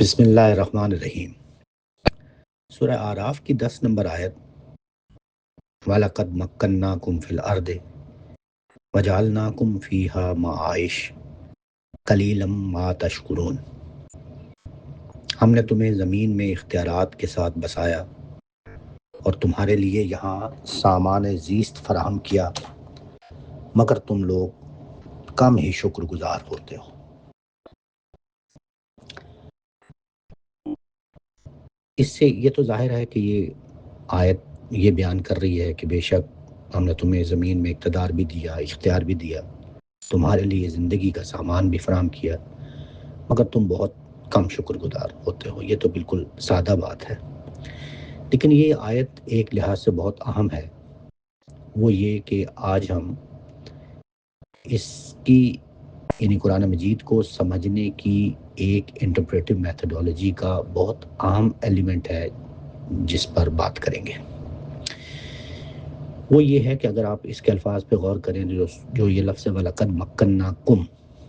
بسم اللہ الرحمن الرحیم۔ سورہ اعراف کی 10 نمبر آیت، وَلَقَدْ مَكَّنَّاكُمْ فِي الْأَرْضِ وَجَعَلْنَاكُمْ فِيهَا مَعَائِشَ قَلِيلًا مَا تَشْكُرُونَ۔ ہم نے تمہیں زمین میں اختیارات کے ساتھ بسایا اور تمہارے لیے یہاں سامان زیست فراہم کیا، مگر تم لوگ کم ہی شکر گزار ہوتے ہو۔ اس سے یہ تو ظاہر ہے کہ یہ آیت یہ بیان کر رہی ہے کہ بے شک ہم نے تمہیں زمین میں اقتدار بھی دیا، اختیار بھی دیا، تمہارے لیے زندگی کا سامان بھی فراہم کیا، مگر تم بہت کم شکر گزار ہوتے ہو۔ یہ تو بالکل سادہ بات ہے، لیکن یہ آیت ایک لحاظ سے بہت اہم ہے، وہ یہ کہ آج ہم اس کی یعنی قرآن مجید کو سمجھنے کی ایک انٹرپریٹیو میتھڈولوجی کا بہت اہم ایلیمنٹ ہے جس پر بات کریں گے۔ وہ یہ ہے کہ اگر آپ اس کے الفاظ پہ غور کریں جو یہ لفظ وَلَقَدْ مَكَّنَّاكُمْ،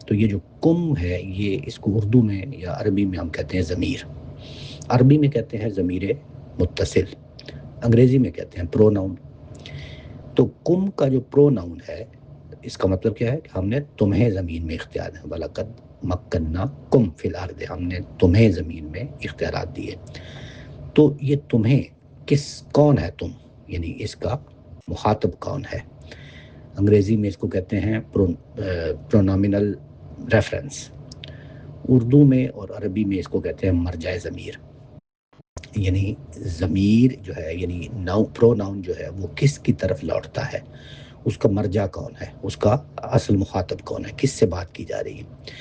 تو یہ جو کم ہے یہ اس کو اردو میں یا عربی میں ہم کہتے ہیں ضمیر۔ عربی میں کہتے ہیں ضمیر متصل، انگریزی میں کہتے ہیں پروناؤن۔ تو کم کا جو پروناؤن ہے اس کا مطلب کیا ہے کہ ہم نے تمہیں زمین میں اختیار ہے، وَلَقَدْ مَكَّنَّاكُمْ فِي الْأَرْضِ، ہم نے تمہیں زمین میں اختیارات دیے۔ تو یہ تمہیں کون ہے تم، یعنی اس کا مخاطب کون ہے؟ انگریزی میں اس کو کہتے ہیں پرونامینل ریفرنس، اردو میں اور عربی میں اس کو کہتے ہیں مرجع ضمیر۔ یعنی ضمیر جو ہے یعنی پروناؤن جو ہے وہ کس کی طرف لوٹتا ہے، اس کا مرجع کون ہے، اس کا اصل مخاطب کون ہے، کس سے بات کی جا رہی ہے۔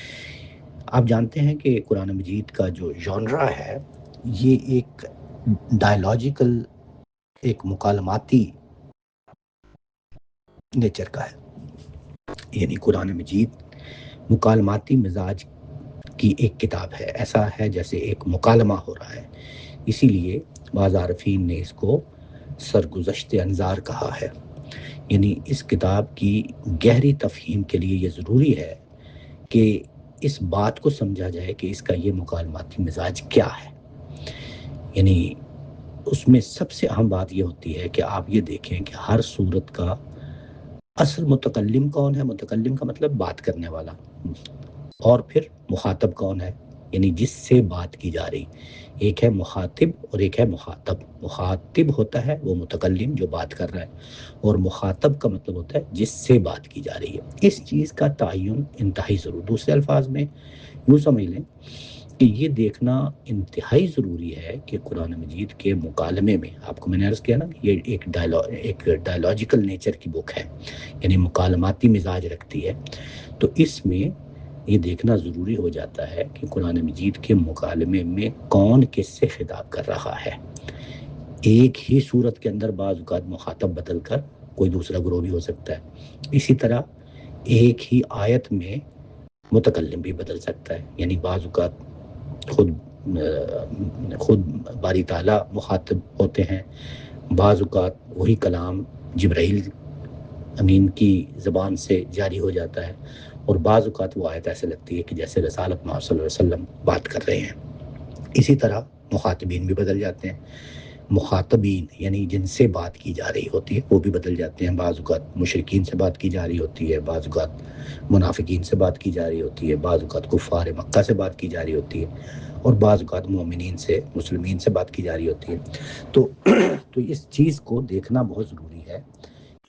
آپ جانتے ہیں کہ قرآن مجید کا جو ژانرا ہے یہ ایک ڈائیلاجیکل، ایک مکالماتی نیچر کا ہے، یعنی قرآن مجید مکالماتی مزاج کی ایک کتاب ہے، ایسا ہے جیسے ایک مکالمہ ہو رہا ہے۔ اسی لیے بعض عارفین نے اس کو سرگزشت انظار کہا ہے، یعنی اس کتاب کی گہری تفہیم کے لیے یہ ضروری ہے کہ اس بات کو سمجھا جائے کہ اس کا یہ مکالماتی مزاج کیا ہے۔ یعنی اس میں سب سے اہم بات یہ ہوتی ہے کہ آپ یہ دیکھیں کہ ہر صورت کا اصل متکلم کون ہے، متکلم کا مطلب بات کرنے والا، اور پھر مخاطب کون ہے، یعنی جس سے بات کی جا رہی۔ ایک ہے مخاطب اور ایک ہے مخاطب۔ مخاطب ہوتا ہے وہ متکلم جو بات کر رہا ہے، اور مخاطب کا مطلب ہوتا ہے جس سے بات کی جا رہی ہے۔ اس چیز کا تعین انتہائی ضروری، دوسرے الفاظ میں یوں سمجھ لیں کہ یہ دیکھنا انتہائی ضروری ہے کہ قرآن مجید کے مکالمے میں، آپ کو میں نے عرض کیا نا یہ ایک ڈائیلاجیکل نیچر کی بک ہے، یعنی مکالماتی مزاج رکھتی ہے، تو اس میں یہ دیکھنا ضروری ہو جاتا ہے کہ قرآن مجید کے مکالمے میں کون کس سے خطاب کر رہا ہے۔ ایک ہی صورت کے اندر بعض اوقات مخاطب بدل کر کوئی دوسرا گروہ بھی ہو سکتا ہے، اسی طرح ایک ہی آیت میں متکلم بھی بدل سکتا ہے، یعنی بعض اوقات خود باری تعالیٰ مخاطب ہوتے ہیں، بعض اوقات وہی کلام جبرائیل امین کی زبان سے جاری ہو جاتا ہے، اور بعض اوقات وہ آیت ایسے لگتی ہے کہ جیسے رسالت محمد صلی اللہ علیہ وسلم بات کر رہے ہیں۔ اسی طرح مخاطبین بھی بدل جاتے ہیں، مخاطبین یعنی جن سے بات کی جا رہی ہوتی ہے وہ بھی بدل جاتے ہیں۔ بعض اوقات مشرکین سے بات کی جا رہی ہوتی ہے، بعض اوقات منافقین سے بات کی جا رہی ہوتی ہے، بعض اوقات کفار مکہ سے بات کی جا رہی ہوتی ہے، اور بعض اوقات مومنین سے، مسلمین سے بات کی جا رہی ہوتی ہے۔ تو اس چیز کو دیکھنا بہت ضروری ہے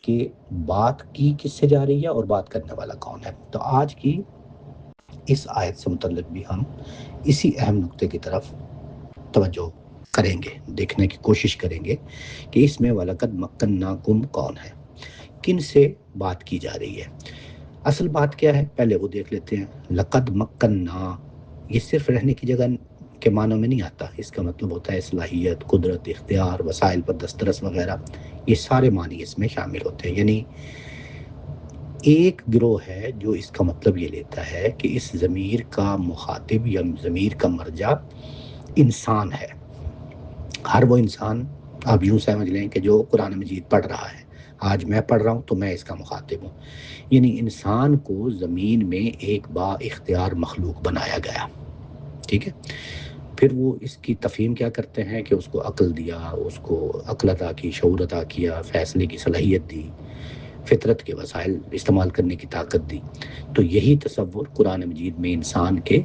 کہ بات کی کس سے جا رہی ہے اور بات کرنے والا کون ہے۔ تو آج کی اس آیت سے متعلق بھی ہم اسی اہم نقطے کی طرف توجہ کریں گے، دیکھنے کی کوشش کریں گے کہ اس میں وَلَقَدْ مَكَّنَّاكُمْ کون ہے، کن سے بات کی جا رہی ہے، اصل بات کیا ہے، پہلے وہ دیکھ لیتے ہیں۔ لقد مکنا، یہ صرف رہنے کی جگہ کے معنوں میں نہیں آتا، اس کا مطلب ہوتا ہے صلاحیت، قدرت، اختیار، وسائل پر دسترس وغیرہ، یہ سارے معنی اس میں شامل ہوتے ہیں۔ یعنی ایک گروہ ہے جو اس کا مطلب یہ لیتا ہے کہ اس ضمیر کا مخاطب یا ضمیر کا مرجع انسان ہے، ہر وہ انسان، آپ یوں سمجھ لیں کہ جو قرآن مجید پڑھ رہا ہے، آج میں پڑھ رہا ہوں تو میں اس کا مخاطب ہوں۔ یعنی انسان کو زمین میں ایک با اختیار مخلوق بنایا گیا، ٹھیک ہے۔ پھر وہ اس کی تفہیم کیا کرتے ہیں کہ اس کو عقل دیا، اس کو عقل عطا کی، شعور عطا کیا، فیصلے کی صلاحیت دی، فطرت کے وسائل استعمال کرنے کی طاقت دی۔ تو یہی تصور قرآن مجید میں انسان کے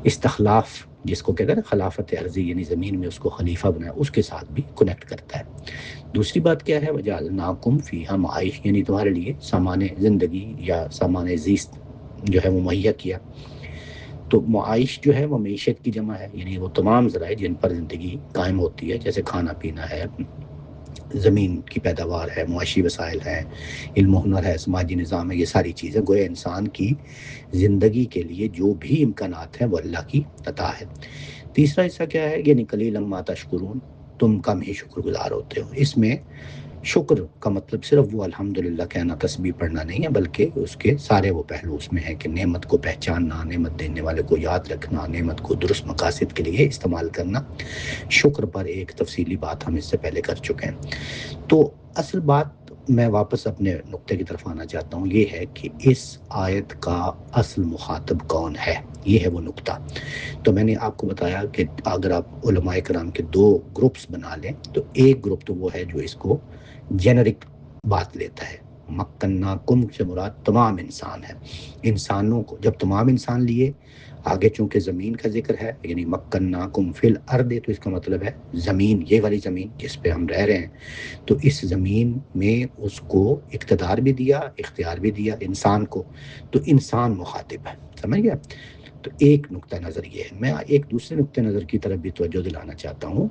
استخلاف، جس کو کہتے ہیں نا خلافت عرضی، یعنی زمین میں اس کو خلیفہ بنایا، اس کے ساتھ بھی کنیکٹ کرتا ہے۔ دوسری بات کیا ہے، وجعلناکم فیہا معائش، یعنی تمہارے لیے سامان زندگی یا سامان زیست جو ہے وہ مہیا کیا۔ تو معائش جو ہے وہ معیشت کی جمع ہے، یعنی وہ تمام ذرائع جن پر زندگی قائم ہوتی ہے، جیسے کھانا پینا ہے، زمین کی پیداوار ہے، معاشی وسائل ہیں، علم و ہنر ہے، سماجی نظام ہے، یہ ساری چیزیں گویا انسان کی زندگی کے لیے جو بھی امکانات ہیں وہ اللہ کی عطا ہے۔ تیسرا حصہ کیا ہے، یعنی قلیلا ما تشکرون، تم کم ہی شکر گزار ہوتے ہو۔ اس میں شکر کا مطلب صرف وہ الحمدللہ کہنا، تسبیح پڑھنا نہیں ہے، بلکہ اس کے سارے وہ پہلو اس میں ہیں کہ نعمت کو پہچاننا، نعمت دینے والے کو یاد رکھنا، نعمت کو درست مقاصد کے لیے استعمال کرنا۔ شکر پر ایک تفصیلی بات ہم اس سے پہلے کر چکے ہیں۔ تو اصل بات میں واپس اپنے نقطے کی طرف آنا چاہتا ہوں، یہ ہے کہ اس آیت کا اصل مخاطب کون ہے، یہ ہے وہ نقطہ۔ تو میں نے آپ کو بتایا کہ اگر آپ علماء کرام کے دو گروپس بنا لیں تو ایک گروپ تو وہ ہے جو اس کو جنرک بات لیتا ہے، مکناکم سے مراد تمام انسان ہے، انسانوں کو جب تمام انسان لیے، آگے چونکہ زمین کا ذکر ہے، یعنی مکناکم فی الارض، تو اس کا مطلب ہے زمین، یہ والی زمین جس پہ ہم رہ رہے ہیں، تو اس زمین میں اس کو اقتدار بھی دیا، اختیار بھی دیا انسان کو، تو انسان مخاطب ہے، سمجھ گیا؟ تو ایک نقطہ نظر یہ ہے۔ میں ایک دوسرے نقطہ نظر کی طرف بھی توجہ دلانا چاہتا ہوں،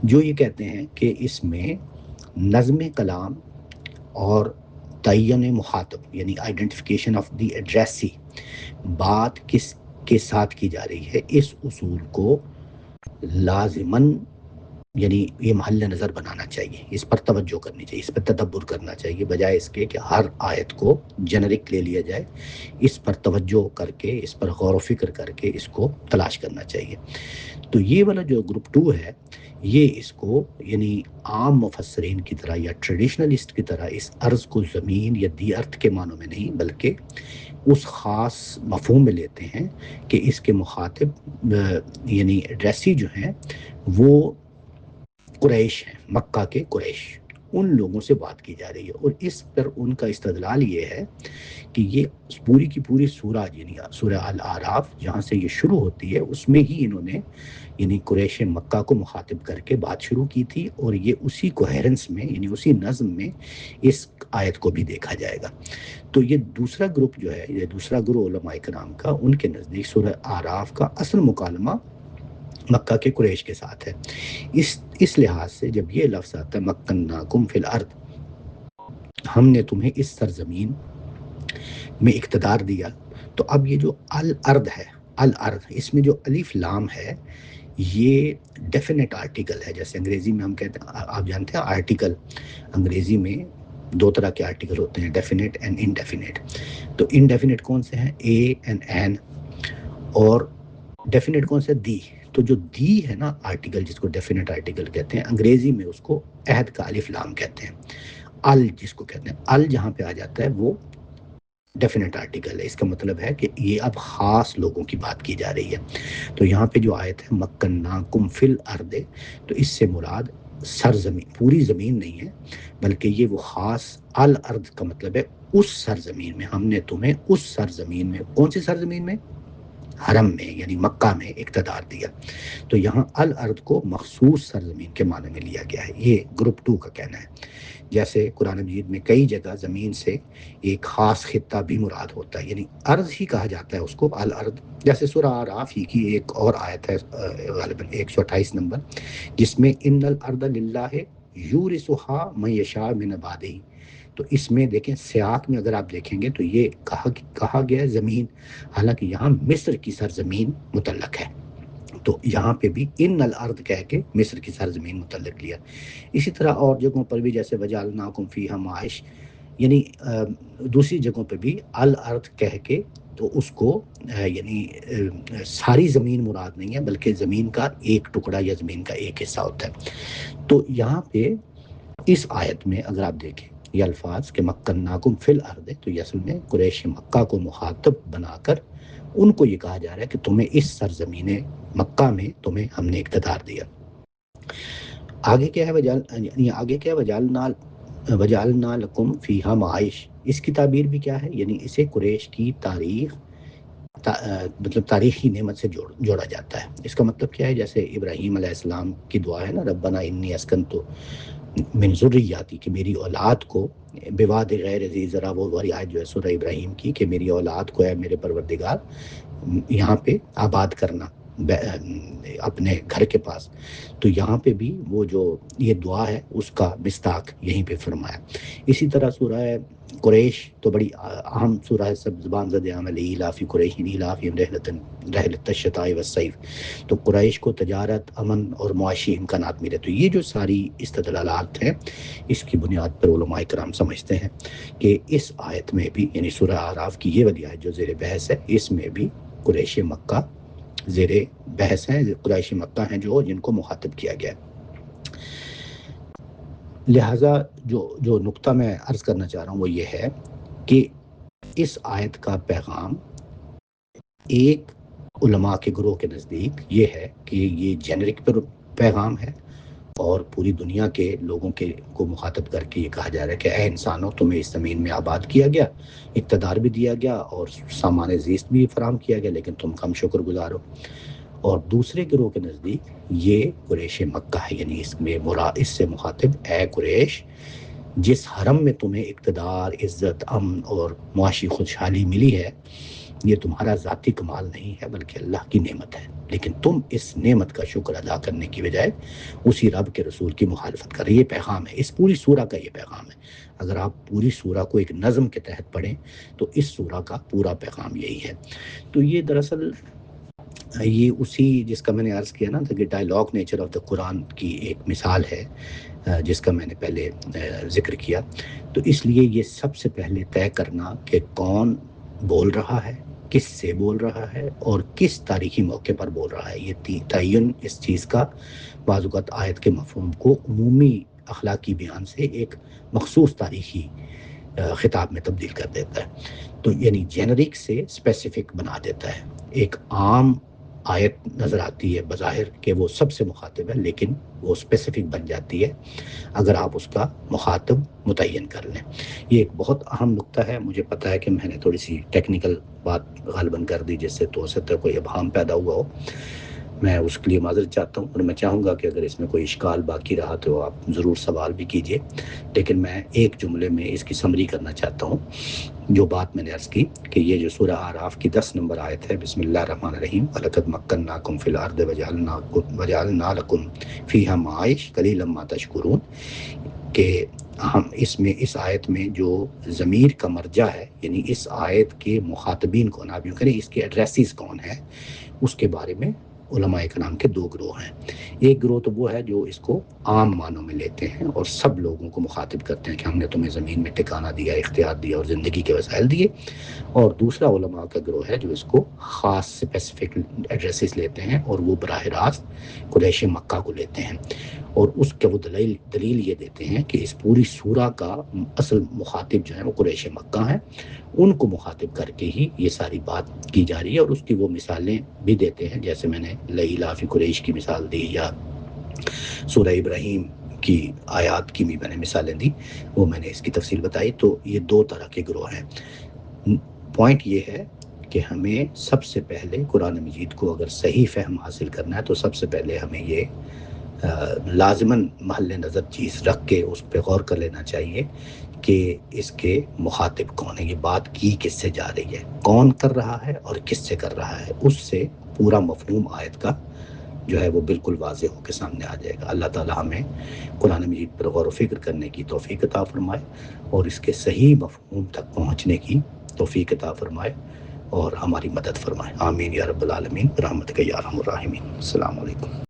جو یہ کہتے ہیں کہ اس میں نظم کلام اور تعین مخاطب، یعنی آئیڈینٹیفیکیشن آف دی ایڈریسی، بات کس کے ساتھ کی جا رہی ہے، اس اصول کو لازماً، یعنی یہ محل نظر بنانا چاہیے، اس پر توجہ کرنی چاہیے، اس پر تدبر کرنا چاہیے، بجائے اس کے کہ ہر آیت کو جنرک لے لیا جائے۔ اس پر توجہ کر کے، اس پر غور و فکر کر کے اس کو تلاش کرنا چاہیے۔ تو یہ والا جو گروپ 2 ہے، یہ اس کو یعنی عام مفسرین کی طرح یا ٹریڈیشنلسٹ کی طرح اس ارض کو زمین یا دی ارتھ کے معنوں میں نہیں، بلکہ اس خاص مفہوم میں لیتے ہیں کہ اس کے مخاطب یعنی ایڈریسی جو ہیں وہ قریش ہیں، مکہ کے قریش، ان لوگوں سے بات کی جا رہی ہے۔ اور اس پر ان کا استدلال یہ ہے کہ یہ پوری کی پوری سورہ، یعنی سورہ الاعراف جہاں سے یہ شروع ہوتی ہے، اس میں ہی انہوں نے یعنی قریش مکہ کو مخاطب کر کے بات شروع کی تھی، اور یہ اسی کوہیرنس میں، یعنی اسی نظم میں اس آیت کو بھی دیکھا جائے گا۔ تو یہ دوسرا گروپ جو ہے، یہ دوسرا گروہ علماء کرام کا، ان کے نزدیک سورہ اعراف کا اصل مکالمہ مکہ کے قریش کے ساتھ ہے۔ اس لحاظ سے جب یہ لفظ آتا ہے مکناکم فی الارض، ہم نے تمہیں اس سرزمین میں اقتدار دیا، تو اب یہ جو الارض ہے، الارض، اس میں جو الف لام ہے، یہ ڈیفینٹ آرٹیکل ہے۔ جیسے انگریزی میں ہم کہتے ہیں، آپ جانتے ہیں آرٹیکل، انگریزی میں دو طرح کے آرٹیکل ہوتے ہیں، ڈیفینٹ اینڈ انڈیفینٹ۔ تو انڈیفینٹ کون سے ہیں؟ اے اینڈ این، اور ڈیفینٹ کون سے؟ دی۔ تو جو دی ہے نا آرٹیکل، جس کو ڈیفینٹ آرٹیکل کہتے ہیں، انگریزی میں اس کو عہد کا الف لام کہتے ہیں۔ ال جس کو کہتے ہیں، ال جہاں پہ آ جاتا ہے وہ ڈیفینٹ آرٹیکل ہے، اس کا مطلب ہے کہ یہ اب خاص لوگوں کی بات کی جا رہی ہے۔ تو یہاں پہ جو آیت ہے مکناکم فی الارض، تو اس سے مراد سرزمین، پوری زمین نہیں ہے، بلکہ یہ وہ خاص الارض کا مطلب ہے اس سرزمین میں، ہم نے تمہیں اس سرزمین میں، کون سی سرزمین میں؟ حرم میں، یعنی مکہ میں اقتدار دیا۔ تو یہاں الارض کو مخصوص سرزمین کے معنی میں لیا گیا ہے، یہ گروپ 2 کا کہنا ہے۔ جیسے قرآن مجید میں کئی جگہ زمین سے ایک خاص خطہ بھی مراد ہوتا ہے، یعنی ارض ہی کہا جاتا ہے اس کو الارض۔ جیسے سورہ اعراف ہی کی ایک اور آیت ہے، غالباً 128 نمبر، جس میں ان الارض للہ یورثھا من یشاء من عبادہ۔ تو اس میں دیکھیں سیاق میں اگر آپ دیکھیں گے تو یہ کہا گیا ہے زمین، حالانکہ یہاں مصر کی سرزمین متعلق ہے، تو یہاں پہ بھی ان الارض کہہ کے مصر کی سرزمین متعلق لیا۔ اسی طرح اور جگہوں پر بھی، جیسے وجعلناکم فیہا معائش، یعنی دوسری جگہوں پہ بھی الارض کہہ کے تو اس کو یعنی ساری زمین مراد نہیں ہے، بلکہ زمین کا ایک ٹکڑا یا زمین کا ایک حصہ ہوتا ہے۔ تو یہاں پہ اس آیت میں اگر آپ دیکھیں یہ الفاظ کہ مکناکم فی الارض، تو یہ اصل میں قریش مکہ کو مخاطب بنا کر ان کو یہ کہا جا رہا ہے کہ تمہیں اس سرزمین مکہ میں تمہیں ہم نے اقتدار دیا. آگے کیا ہے وجعلنا لکم فیہا معائش. اس کی تعبیر بھی کیا ہے؟ یعنی اسے قریش کی تاریخ مطلب تاریخی نعمت سے جوڑا جاتا ہے. اس کا مطلب کیا ہے؟ جیسے ابراہیم علیہ السلام کی دعا ہے نا، ربنا انی اسکنتو من ذریاتی، کہ میری اولاد کو بواد غیر ذی زرع، وہ والی آیت جو ہے سورہ ابراہیم کی، کہ میری اولاد کو ہے میرے پروردگار یہاں پہ آباد کرنا اپنے گھر کے پاس. تو یہاں پہ بھی وہ جو یہ دعا ہے اس کا مصداق یہیں پہ فرمایا. اسی طرح سورہ قریش تو بڑی اہم سورہ ہے، سب زبان زد عمل ایلافی قریش ایلافی رحلۃ الشتاء والصیف. تو قریش کو تجارت، امن اور معاشی امکانات ملے. تو یہ جو ساری استدلالات ہیں اس کی بنیاد پر علماء کرام سمجھتے ہیں کہ اس آیت میں بھی، یعنی سورہ اعراف کی یہ والی آیت جو زیر بحث ہے، اس میں بھی قریش مکہ زیر بحث ہیں، قریش مکہ ہیں جو جن کو مخاطب کیا گیا ہے. لہٰذا جو نقطہ میں عرض کرنا چاہ رہا ہوں وہ یہ ہے کہ اس آیت کا پیغام ایک علماء کے گروہ کے نزدیک یہ ہے کہ یہ جنرک پر پیغام ہے، اور پوری دنیا کے لوگوں کو مخاطب کر کے یہ کہا جا رہا ہے کہ اے انسانوں، تمہیں اس زمین میں آباد کیا گیا، اقتدار بھی دیا گیا اور سامان زیست بھی فراہم کیا گیا، لیکن تم کم شکر گزار ہو. اور دوسرے گروہ کے نزدیک یہ قریش مکہ ہے، یعنی اس سے مخاطب اے قریش، جس حرم میں تمہیں اقتدار، عزت، امن اور معاشی خوشحالی ملی ہے، یہ تمہارا ذاتی کمال نہیں ہے بلکہ اللہ کی نعمت ہے، لیکن تم اس نعمت کا شکر ادا کرنے کی بجائے اسی رب کے رسول کی مخالفت کر رہے. یہ پیغام ہے، اس پوری سورہ کا یہ پیغام ہے. اگر آپ پوری سورہ کو ایک نظم کے تحت پڑھیں تو اس سورہ کا پورا پیغام یہی ہے. تو یہ دراصل یہ اسی جس کا میں نے عرض کیا نا کہ ڈائلاگ نیچر آف دا قرآن کی ایک مثال ہے، جس کا میں نے پہلے ذکر کیا. تو اس لیے یہ سب سے پہلے طے کرنا کہ کون بول رہا ہے، کس سے بول رہا ہے اور کس تاریخی موقع پر بول رہا ہے، یہ تعین اس چیز کا بعض اوقات آیت کے مفہوم کو عمومی اخلاقی بیان سے ایک مخصوص تاریخی خطاب میں تبدیل کر دیتا ہے. تو یعنی جنرک سے اسپیسیفک بنا دیتا ہے. ایک عام آیت نظر آتی ہے بظاہر کہ وہ سب سے مخاطب ہے، لیکن وہ اسپیسیفک بن جاتی ہے اگر آپ اس کا مخاطب متعین کر لیں. یہ ایک بہت اہم نقطہ ہے. مجھے پتا ہے کہ میں نے تھوڑی سی ٹیکنیکل بات غالباً کر دی جس سے تو ہو سکتا ہے کوئی ابہام پیدا ہوا ہو. میں اس کے لیے معذرت چاہتا ہوں، اور میں چاہوں گا کہ اگر اس میں کوئی اشکال باقی رہا تو آپ ضرور سوال بھی کیجئے. لیکن میں ایک جملے میں اس کی سمری کرنا چاہتا ہوں جو بات میں نے عرض کی، کہ یہ جو سورہ اعراف کی 10 نمبر آیت ہے، بسم اللہ الرحمن الرحیم، وَلَقَدْ مَكَّنَّاكُمْ فِي الْأَرْضِ وَجَعَلْنَا لَكُمْ فِيهَا مَعَائِشَ قَلِيلًا مَا تَشْكُرُونَ، کہ ہم اس آیت میں جو ضمیر کا مرجع ہے، یعنی اس آیت کے مخاطبین کون، آپ یوں کریں اس کے ایڈریسز کون ہیں، اس کے بارے میں علماء کرام کے دو گروہ ہیں. ایک گروہ تو وہ ہے جو اس کو عام معنوں میں لیتے ہیں اور سب لوگوں کو مخاطب کرتے ہیں کہ ہم نے تمہیں زمین میں ٹھکانہ دیا، اختیار دیا اور زندگی کے وسائل دیے. اور دوسرا علماء کا گروہ ہے جو اس کو خاص اسپیسیفک ایڈریسز لیتے ہیں، اور وہ براہ راست قریش مکہ کو لیتے ہیں، اور اس کے وہ دلیل یہ دیتے ہیں کہ اس پوری سورہ کا اصل مخاطب جو ہے وہ قریش مکہ ہیں. ان کو مخاطب کر کے ہی یہ ساری بات کی جا رہی ہے، اور اس کی وہ مثالیں بھی دیتے ہیں، جیسے میں نے لإلاف قریش کی مثال دی، یا سورہ ابراہیم کی آیات کی بھی میں نے مثالیں دی، وہ میں نے اس کی تفصیل بتائی. تو یہ دو طرح کے گروہ ہیں. پوائنٹ یہ ہے کہ ہمیں سب سے پہلے قرآن مجید کو اگر صحیح فہم حاصل کرنا ہے تو سب سے پہلے ہمیں یہ لازماً محل نظر چیز رکھ کے اس پہ غور کر لینا چاہیے کہ اس کے مخاطب کون ہے، یہ بات کی کس سے جا رہی ہے، کون کر رہا ہے اور کس سے کر رہا ہے. اس سے پورا مفہوم آیت کا جو ہے وہ بالکل واضح ہو کے سامنے آ جائے گا. اللہ تعالی ہمیں قرآن مجید پر غور و فکر کرنے کی توفیق عطا فرمائے، اور اس کے صحیح مفہوم تک پہنچنے کی توفیق عطا فرمائے، اور ہماری مدد فرمائے. آمین یا رب العالمین برحمتک یا ارحم الراحمین. السلام علیکم.